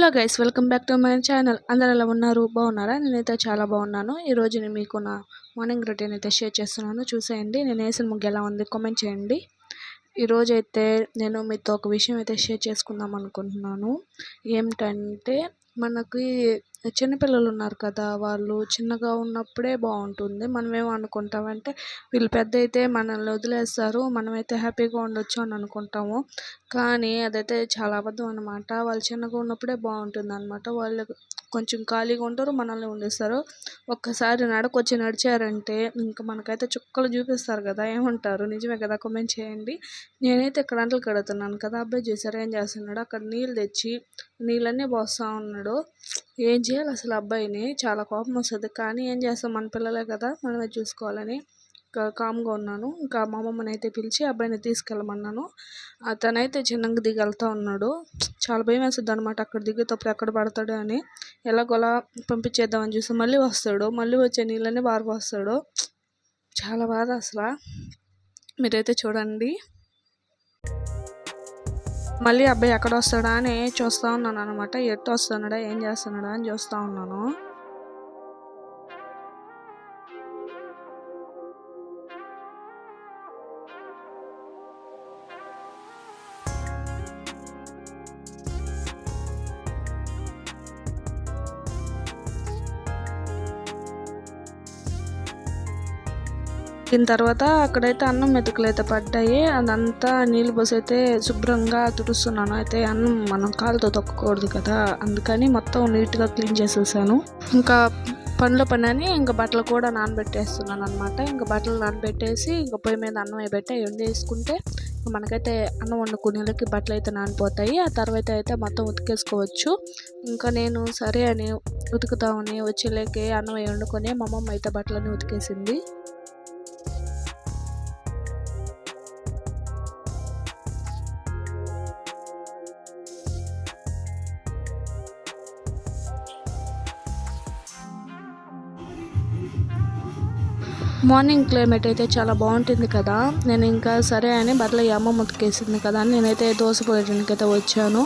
Hello guys, welcome back to my channel. అందరు ఎలా ఉన్నారు? బాగున్నారా? నేనైతే చాలా బాగున్నాను. ఈరోజు నేను మీకు నా మార్నింగ్ రొటీన్ అయితే షేర్ చేస్తున్నాను. చూసేయండి. నేను వేసిన ముగ్గు ఎలా ఉంది కామెంట్ చేయండి. ఈరోజు అయితే నేను మీతో ఒక విషయం అయితే షేర్ చేసుకుందాం అనుకుంటున్నాను. ఏమిటంటే మనకి చిన్నపిల్లలు ఉన్నారు కదా, వాళ్ళు చిన్నగా ఉన్నప్పుడే బాగుంటుంది. మనం ఏమనుకుంటామంటే వీళ్ళు పెద్ద అయితే మనల్ని వదిలేస్తారు, మనమైతే హ్యాపీగా ఉండొచ్చు అని అనుకుంటాము. కానీ అదైతే చాలా అబద్ధం అన్నమాట. వాళ్ళు చిన్నగా ఉన్నప్పుడే బాగుంటుంది అన్నమాట. వాళ్ళు కొంచెం ఖాళీగా ఉంటారు, మనల్ని ఉండేస్తారు. ఒక్కసారి నడకొచ్చి నడిచారంటే ఇంకా మనకైతే చుక్కలు చూపిస్తారు కదా. ఏమంటారు? నిజమే కదా? కామెంట్ చేయండి. నేనైతే ఇక్కడ అంటలు కడుగుతున్నాను కదా, అబ్బాయి చూసారు ఏం చేస్తున్నాడు. అక్కడ నీళ్ళు తెచ్చి నీళ్ళన్నీ పోస్తూ ఉన్నాడు. ఏం చేయాలి అసలు అబ్బాయిని? చాలా కోపం వస్తుంది. కానీ ఏం చేస్తాం, మన పిల్లలే కదా, మనమే చూసుకోవాలని కామ్గా ఉన్నాను. ఇంకా మా అమ్మమ్మని అయితే పిలిచి అబ్బాయిని తీసుకెళ్ళమన్నాను. అతనైతే చిన్నగా దిగి వెళ్తూ ఉన్నాడు. చాలా భయం వేస్తుంది అనమాట అక్కడ దిగేటప్పుడు ఎక్కడ పడతాడు అని. ఎలాగోలా పంపించేద్దామని చూసి మళ్ళీ వస్తాడు, మళ్ళీ వచ్చే నీళ్ళని పారిపోస్తాడు. చాలా బాధ అసలు. మీరైతే చూడండి. మళ్ళీ అబ్బాయి ఎక్కడ వస్తాడా అని చూస్తూ ఉన్నాను అనమాట. ఎట్టు వస్తున్నాడా, ఏం చేస్తున్నాడా అని చూస్తూ ఉన్నాను. దీని తర్వాత అక్కడైతే అన్నం మెతుకులు అయితే పడ్డాయి. అదంతా నీళ్ళు పోసి అయితే శుభ్రంగా తుడుస్తున్నాను. అయితే అన్నం మనం కాలుతో తొక్కకూడదు కదా, అందుకని మొత్తం నీట్గా క్లీన్ చేసేసాను. ఇంకా పనిలో పని అని ఇంకా బట్టలు కూడా నానబెట్టేస్తున్నాను అనమాట. ఇంకా బట్టలు నానబెట్టేసి ఇంకా పొయ్యి మీద అన్నం పెట్టి అవి వండేసుకుంటే మనకైతే అన్నం వండుకునేళ్ళకి బట్టలు అయితే నానిపోతాయి. ఆ తర్వాత అయితే మొత్తం ఉతికేసుకోవచ్చు. ఇంకా నేను సరే అని ఉతుకుతామని వచ్చేలేకే అన్నం వండుకొని మా అమ్మమ్మ అయితే బట్టలన్నీ ఉతికేసింది. మార్నింగ్ క్లైమేట్ అయితే చాలా బాగుంటుంది కదా. నేను ఇంకా సరే అని బట్టలు అమ్మమ్మ ఉతికేసింది కదా అని నేనైతే దోశ పోయడానికి అయితే వచ్చాను.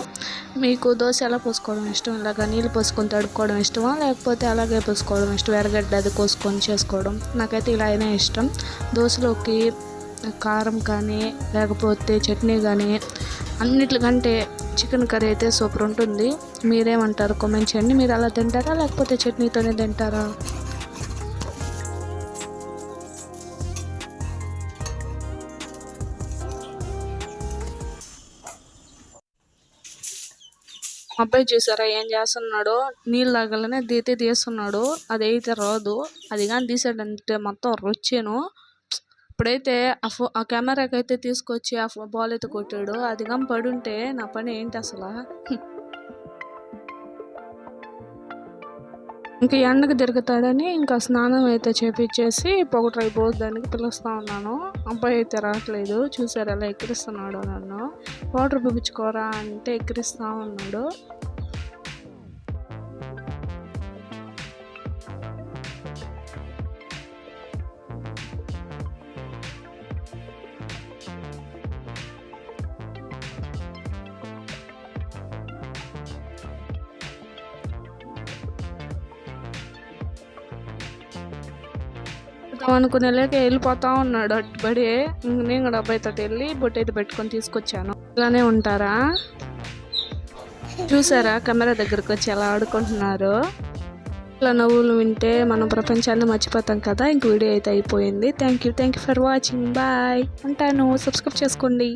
మీకు దోశ ఎలా పోసుకోవడం ఇష్టం? ఇలాగ నీళ్ళు పోసుకొని తడుపుకోవడం ఇష్టమా, లేకపోతే అలాగే పోసుకోవడం ఇష్టం? ఎర్రగడ్డ అది కోసుకొని చేసుకోవడం. నాకైతే ఇలా అయినా ఇష్టం. దోశలోకి కారం కానీ లేకపోతే చట్నీ కానీ అన్నిటికంటే చికెన్ కర్రీ అయితే సూపర్ ఉంటుంది. మీరేమంటారు? కామెంట్ చేయండి. మీరు అలా తింటారా లేకపోతే చట్నీతోనే తింటారా? అబ్బాయి చూసారా ఏం చేస్తున్నాడో? నీళ్ళు తాగాలనే తీస్తున్నాడు. అది అయితే రాదు. అది కానీ తీసాడంటే మొత్తం రుచిను. ఇప్పుడైతే ఆ కెమెరాకి అయితే తీసుకొచ్చి ఆ బాల్ అయితే కొట్టాడు. అది కానీ పడుంటే నా పని ఏంటి అసలు? ఇంకా ఎండకు తిరుగుతాడని ఇంకా స్నానం అయితే చేపించేసి పొగ పోదానికి పిలుస్తూ ఉన్నాను. అబ్బాయి అయితే రావట్లేదు. చూసారు ఎలా ఎక్కిరిస్తున్నాడు నన్ను. వాటర్ పిపించుకోరా అంటే ఎక్కిరిస్తూ ఉన్నాడు. అనుకునేలాగే వెళ్ళిపోతా ఉన్నాడు అట్టుబడి. నేను కూడా అబ్బాయితో వెళ్ళి బొట్టు అయితే పెట్టుకొని తీసుకొచ్చాను. ఇలానే ఉంటారా? చూసారా కెమెరా దగ్గరకు వచ్చి ఎలా ఆడుకుంటున్నారు? ఇలా నవ్వులు వింటే మనం ప్రపంచాన్ని మర్చిపోతాం కదా. ఇంక వీడియో అయితే అయిపోయింది. Thank you for watching. Bye. ఉంటాను. సబ్స్క్రైబ్ చేసుకోండి.